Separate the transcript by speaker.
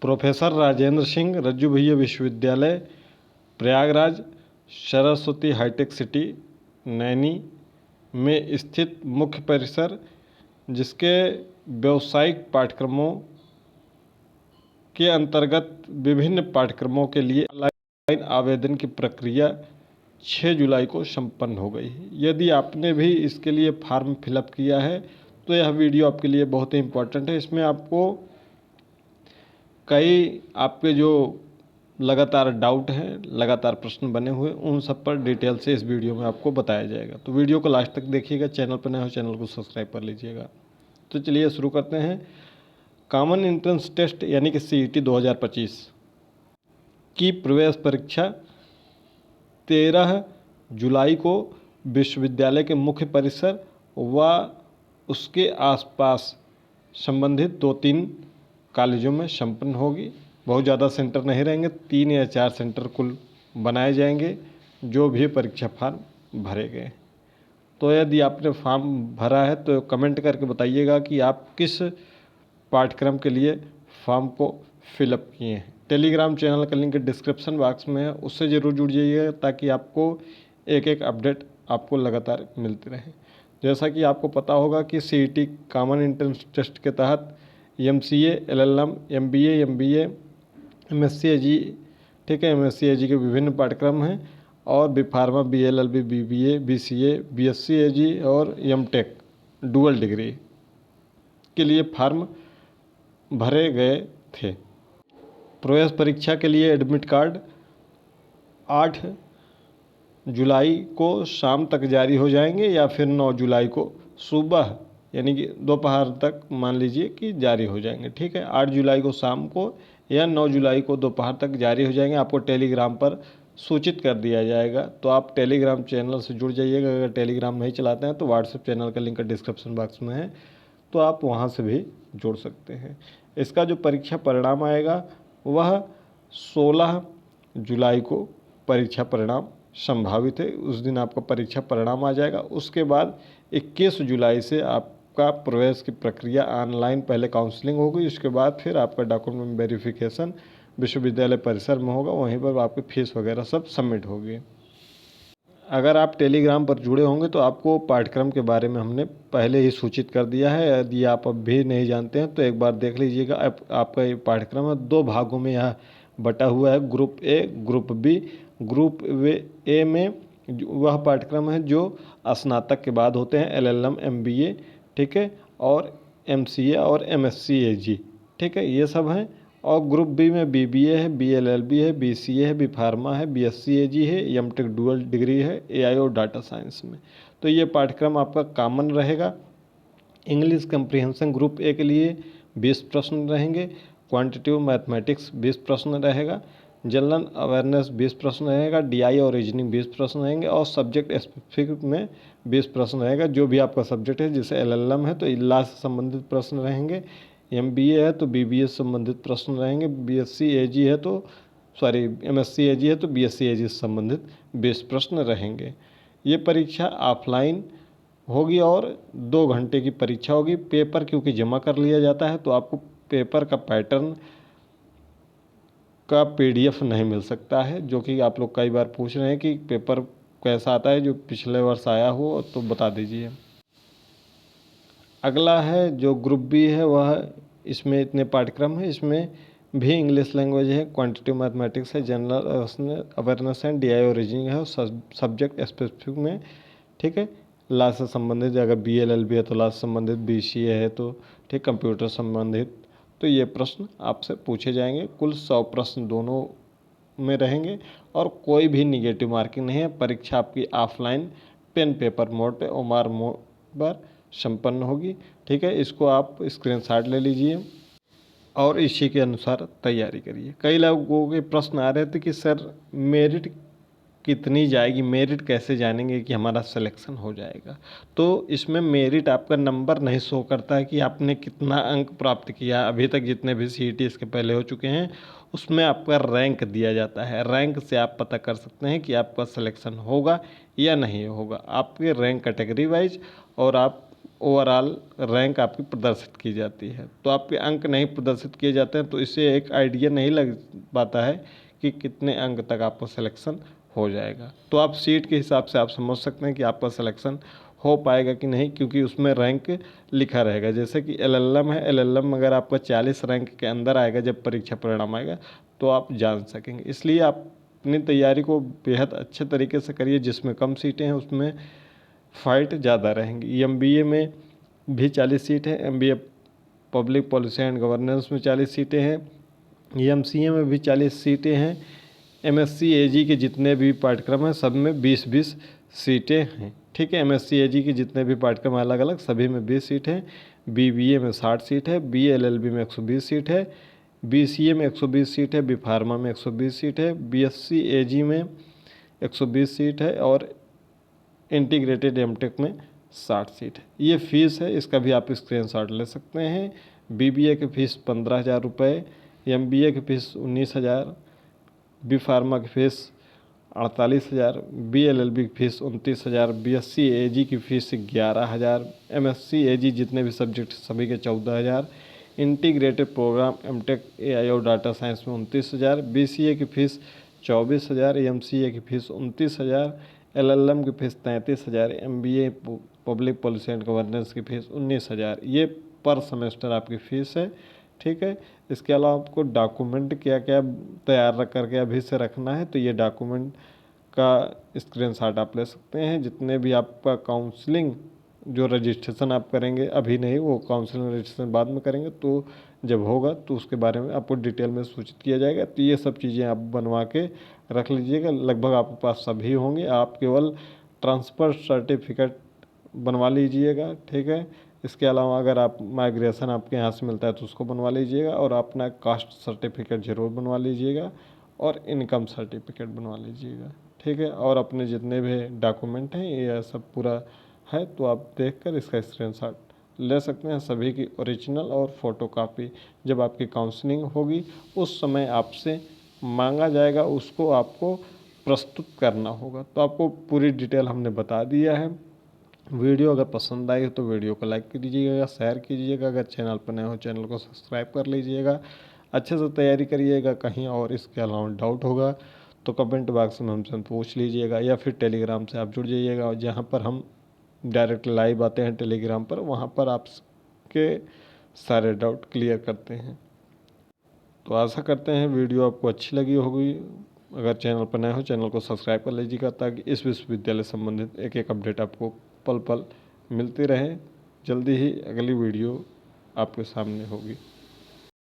Speaker 1: Professor Rajendra Singh रज्जू भैया विश्वविद्यालय, Prayagraj, Saraswati hi tech city, Naini में स्थित मुख्य परिसर, जिसके व्यावसायिक पाठ्यक्रमों के अंतर्गत विभिन्न पाठ्यक्रमों के लिए ऑनलाइन आवेदन की प्रक्रिया 6 जुलाई को संपन्न हो गई। यदि आपने भी इसके लिए फॉर्म फिलअप किया है तो यह वीडियो आपके लिए बहुत ही इम्पोर्टेंट है। इसमें आपको कई आपके जो लगातार डाउट हैं, लगातार प्रश्न बने हुए, उन सब पर डिटेल से इस वीडियो में आपको बताया जाएगा। तो वीडियो को लास्ट तक देखिएगा। चैनल पर नए हो चैनल को सब्सक्राइब कर लीजिएगा। तो चलिए शुरू करते हैं। कॉमन एंट्रेंस टेस्ट यानी कि CET 2025 की प्रवेश परीक्षा 13 जुलाई को विश्वविद्यालय के मुख्य परिसर व उसके आसपास संबंधित 2-3 कॉलेजों में संपन्न होगी। बहुत ज़्यादा सेंटर नहीं रहेंगे, 3 या 4 सेंटर कुल बनाए जाएंगे जो भी परीक्षा फॉर्म भरे गए। तो यदि आपने फॉर्म भरा है तो कमेंट करके बताइएगा कि आप किस पाठ्यक्रम के लिए फॉर्म को फिलअप किए हैं। टेलीग्राम चैनल का लिंक डिस्क्रिप्शन बॉक्स में है, उससे ज़रूर जुड़ जाइएगा ताकि आपको एक अपडेट आपको लगातार मिलती रहे। जैसा कि आपको पता होगा कि CET कॉमन एंट्रेंस टेस्ट के तहत MCA, LLM, MBA, MSc AG, ठीक है, MSc AG के विभिन्न पाठ्यक्रम हैं और B.Pharma, BLLB, BBA, BCA, BSc AG और MTech डुअल डिग्री के लिए फॉर्म भरे गए थे। प्रवेश परीक्षा के लिए एडमिट कार्ड 8 जुलाई को शाम तक जारी हो जाएंगे या फिर 9 जुलाई को सुबह यानी कि दोपहर तक मान लीजिए कि जारी हो जाएंगे। ठीक है, 8 जुलाई को शाम को या 9 जुलाई को दोपहर तक जारी हो जाएंगे। आपको टेलीग्राम पर सूचित कर दिया जाएगा। तो आप टेलीग्राम चैनल से जुड़ जाइएगा। अगर टेलीग्राम नहीं चलाते हैं तो व्हाट्सएप चैनल का लिंक डिस्क्रिप्शन बॉक्स में है, तो आप वहाँ से भी जुड़ सकते हैं। इसका जो परीक्षा परिणाम आएगा वह 16 जुलाई को परीक्षा परिणाम संभावित है। उस दिन आपका परीक्षा परिणाम आ जाएगा। उसके बाद 21 जुलाई से आपका प्रवेश की प्रक्रिया ऑनलाइन पहले काउंसलिंग होगी, उसके बाद फिर आपका डॉक्यूमेंट वेरिफिकेशन विश्वविद्यालय परिसर में होगा। वहीं पर आपकी फीस वगैरह सब सबमिट होगी। अगर आप टेलीग्राम पर जुड़े होंगे तो आपको पाठ्यक्रम के बारे में हमने पहले ही सूचित कर दिया है। यदि आप अब भी नहीं जानते हैं तो एक बार देख लीजिएगा। आपका ये पाठ्यक्रम है 2 भागों में यह बटा हुआ है, group A, group B। Group A में वह पाठ्यक्रम है जो स्नातक के बाद होते हैं, LLM, MBA, ठीक है, और MCA और MSc AG, ठीक है, ये सब हैं। और ग्रुप B में BBA है, BLLB है, BCA है, B.Pharma है, BSc AG है, MTech डुअल डिग्री है, AI और डाटा साइंस में। तो ये पाठ्यक्रम आपका कॉमन रहेगा। इंग्लिश कंप्रीहेंशन ग्रुप A के लिए 20 प्रश्न रहेंगे, क्वांटिटेटिव मैथमेटिक्स 20 प्रश्न रहेगा, जनरल अवेयरनेस 20 प्रश्न रहेगा, DI और रीजनिंग 20 प्रश्न रहेंगे और सब्जेक्ट स्पेसिफिक में 20 प्रश्न रहेगा। जो भी आपका सब्जेक्ट है, जैसे LLM है तो इलाज से संबंधित प्रश्न रहेंगे, MBA है तो BBA से संबंधित प्रश्न रहेंगे, BSc AG है तो MSc AG है तो BSc AG से संबंधित 20 प्रश्न रहेंगे। ये परीक्षा ऑफलाइन होगी और 2 घंटे की परीक्षा होगी। पेपर क्योंकि जमा कर लिया जाता है तो आपको पेपर का पैटर्न का PDF नहीं मिल सकता है, जो कि आप लोग कई बार पूछ रहे हैं कि पेपर कैसा आता है, जो पिछले वर्ष आया हो तो बता दीजिए। अगला है जो ग्रुप B है, वह इसमें इतने पाठ्यक्रम है, इसमें भी इंग्लिश लैंग्वेज है, क्वांटिटेटिव मैथमेटिक्स है, जनरल अवेयरनेस है, DI और रीजनिंग है, सब्जेक्ट स्पेसिफिक में, ठीक है, लॉ से संबंधित, अगर BLLB है तो लॉ से संबंधित, BCA है तो ठीक कंप्यूटर संबंधित। तो ये प्रश्न आपसे पूछे जाएंगे। कुल 100 प्रश्न दोनों में रहेंगे और कोई भी निगेटिव मार्किंग नहीं है। परीक्षा आपकी ऑफलाइन पेन पेपर मोड पे OMR मोड पर संपन्न होगी, ठीक है। इसको आप स्क्रीनशॉट ले लीजिए और इसी के अनुसार तैयारी करिए। कई लोगों के प्रश्न आ रहे थे कि सर मेरिट कितनी जाएगी, मेरिट कैसे जानेंगे कि हमारा सिलेक्शन हो जाएगा। तो इसमें मेरिट आपका नंबर नहीं शो करता है कि आपने कितना अंक प्राप्त किया। अभी तक जितने भी CET इसके पहले हो चुके हैं उसमें आपका रैंक दिया जाता है। रैंक से आप पता कर सकते हैं कि आपका सिलेक्शन होगा या नहीं होगा, आपके रैंक कैटेगरी वाइज और आप ओवरऑल रैंक आपकी प्रदर्शित की जाती है। तो आपके अंक नहीं प्रदर्शित किए जाते हैं तो इससे एक आइडिया नहीं लग पाता है कि कितने अंक तक आपका सिलेक्शन हो जाएगा। तो आप सीट के हिसाब से आप समझ सकते हैं कि आपका सिलेक्शन हो पाएगा कि नहीं, क्योंकि उसमें रैंक लिखा रहेगा। जैसे कि एलएलएम है, एलएलएम अगर आपका 40 रैंक के अंदर आएगा जब परीक्षा परिणाम आएगा तो आप जान सकेंगे। इसलिए आप अपनी तैयारी को बेहद अच्छे तरीके से करिए। जिसमें कम सीटें हैं उसमें फाइट ज़्यादा रहेंगी। एमबीए में भी 40 सीट है, MBA public policy and governance में 40 सीटें हैं, एमसीए में भी 40 सीटें हैं, एमएससी एजी के जितने भी पाठ्यक्रम हैं सब में 20-20 सीटें हैं। ठीक है, एमएससी एजी के जितने भी पाठ्यक्रम अलग अलग सभी में 20 सीट हैं। बीबीए में 60 सीट है, बीएलएलबी में 120 सीट है, बीसीए में 120 सीट है, बी फार्मा में 120 सीट है, बीएससी एजी में 120 सीट है और इंटीग्रेटेड एमटेक में 60 सीट है। ये फीस है, इसका भी आप स्क्रीनशॉट ले सकते हैं। बीबीए की फ़ीस 15,000 रुपये, एमबीए की फ़ीस 19,000, बी फार्मा की फ़ीस 48,000, बीएलएलबी की फ़ीस 29,000, बीएससी एजी की फ़ीस 11,000, एमएससी एजी जितने भी सब्जेक्ट सभी के 14,000, इंटीग्रेटेड प्रोग्राम एमटेक एआई और डाटा साइंस में 29,000, बीसीए की फ़ीस 24,000, एमसीए की फ़ीस 29,000, एलएलएम की fees 33,000, MBA public policy and governance की फ़ीस 19,000। ये पर सेमेस्टर आपकी फ़ीस है। ठीक है, इसके अलावा आपको डॉक्यूमेंट क्या क्या तैयार रख करके अभी से रखना है, तो ये डॉक्यूमेंट का स्क्रीनशॉट आप ले सकते हैं। जितने भी आपका काउंसलिंग जो रजिस्ट्रेशन आप करेंगे, अभी नहीं, वो काउंसलिंग रजिस्ट्रेशन बाद में करेंगे, तो जब होगा तो उसके बारे में आपको डिटेल में सूचित किया जाएगा। तो ये सब चीज़ें आप बनवा के रख लीजिएगा, लगभग आपके पास सभी होंगे। आप केवल ट्रांसफ़र सर्टिफिकेट बनवा लीजिएगा। ठीक है, इसके अलावा अगर आप माइग्रेशन आपके यहाँ से मिलता है तो उसको बनवा लीजिएगा और अपना कास्ट सर्टिफिकेट ज़रूर बनवा लीजिएगा और इनकम सर्टिफिकेट बनवा लीजिएगा। ठीक है, और अपने जितने भी डॉक्यूमेंट हैं ये सब पूरा है तो आप देखकर इसका स्क्रीनशॉट ले सकते हैं। सभी की ओरिजिनल और फोटोकॉपी जब आपकी काउंसलिंग होगी उस समय आपसे मांगा जाएगा, उसको आपको प्रस्तुत करना होगा। तो आपको पूरी डिटेल हमने बता दिया है। वीडियो अगर पसंद आई हो तो वीडियो को लाइक कीजिएगा, शेयर कीजिएगा। अगर चैनल पर नए हो चैनल को सब्सक्राइब कर लीजिएगा। अच्छे से तैयारी करिएगा। कहीं और इसके अलावा डाउट होगा तो कमेंट बॉक्स में हमसे पूछ लीजिएगा या फिर टेलीग्राम से आप जुड़ जाइएगा, जहाँ पर हम डायरेक्ट लाइव आते हैं टेलीग्राम पर, वहाँ पर आपके सारे डाउट क्लियर करते हैं। तो आशा करते हैं वीडियो आपको अच्छी लगी होगी। अगर चैनल पर नए हो चैनल को सब्सक्राइब कर लीजिएगा ताकि इस विश्वविद्यालय संबंधित एक एक अपडेट आपको पल पल मिलती रहे। जल्दी ही अगली वीडियो आपके सामने होगी।